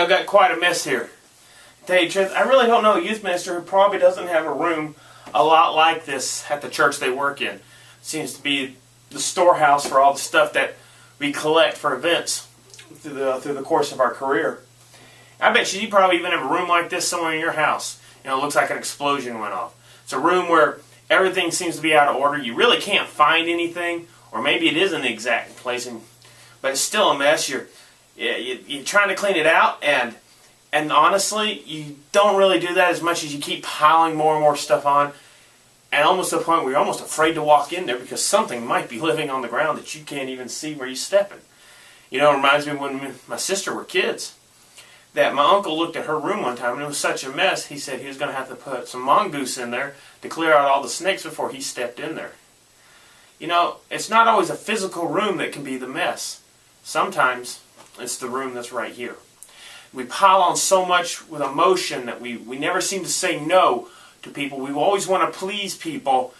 I've got quite a mess here. To tell you the truth, I really don't know a youth minister who probably doesn't have a room a lot like this at the church they work in. It seems to be the storehouse for all the stuff that we collect for events through the course of our career. I bet you probably even have a room like this somewhere in your house. You know, it looks like an explosion went off. It's a room where everything seems to be out of order. You really can't find anything, or maybe it is in the exact place, but it's still a mess. You're trying to clean it out, and honestly, you don't really do that as much as you keep piling more and more stuff on, and almost to the point where you're almost afraid to walk in there because something might be living on the ground that you can't even see where you're stepping. You know, it reminds me when me and my sister were kids, that my uncle looked at her room one time and it was such a mess, he said he was going to have to put some mongoose in there to clear out all the snakes before he stepped in there. You know, it's not always a physical room that can be the mess. Sometimes it's the room that's right here. We pile on so much with emotion that we never seem to say no to people. We always want to please people,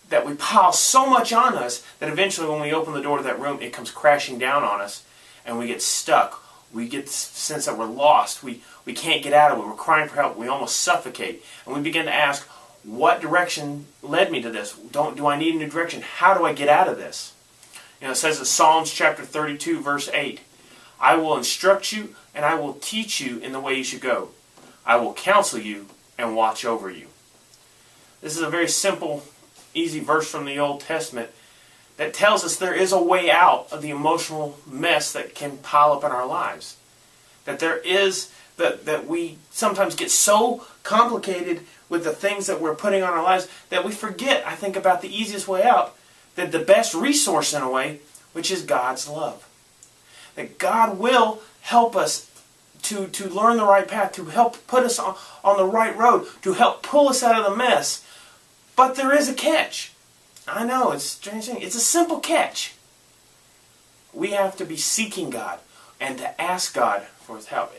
that we pile so much on us that eventually when we open the door to that room, it comes crashing down on us and we get stuck. We get the sense that we're lost. We can't get out of it. We're crying for help. We almost suffocate. And we begin to ask, what direction led me to this? Do I need a new direction? How do I get out of this? You know, it says in Psalms chapter 32, verse 8, I will instruct you and I will teach you in the way you should go. I will counsel you and watch over you. This is a very simple, easy verse from the Old Testament that tells us there is a way out of the emotional mess that can pile up in our lives. That there is, that we sometimes get so complicated with the things that we're putting on our lives that we forget, I think, about the easiest way out, that the best resource in a way, which is God's love. That God will help us to learn the right path, to help put us on the right road, to help pull us out of the mess. But there is a catch. I know, it's a strange thing. It's a simple catch. We have to be seeking God and to ask God for His help.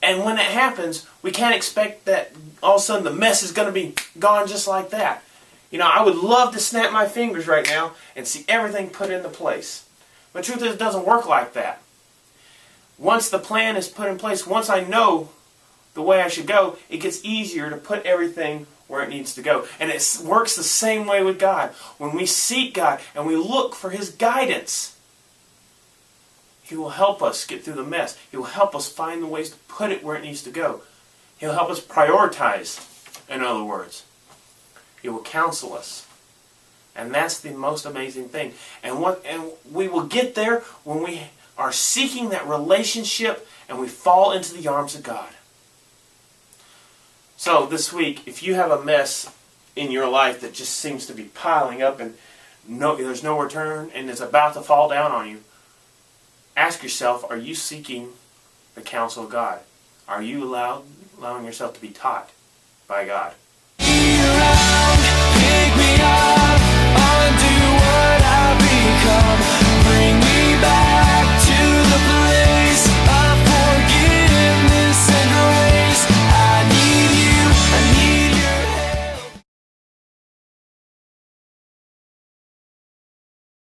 And when it happens, we can't expect that all of a sudden the mess is going to be gone just like that. You know, I would love to snap my fingers right now and see everything put into place. But the truth is, it doesn't work like that. Once the plan is put in place, once I know the way I should go, it gets easier to put everything where it needs to go. And it works the same way with God. When we seek God and we look for His guidance, He will help us get through the mess. He will help us find the ways to put it where it needs to go. He'll help us prioritize, in other words. He will counsel us. And that's the most amazing thing. And we will get there when we are seeking that relationship and we fall into the arms of God. So this week, if you have a mess in your life that just seems to be piling up and there's no return and it's about to fall down on you, ask yourself, are you seeking the counsel of God? Are you allowing yourself to be taught by God? Pick me up.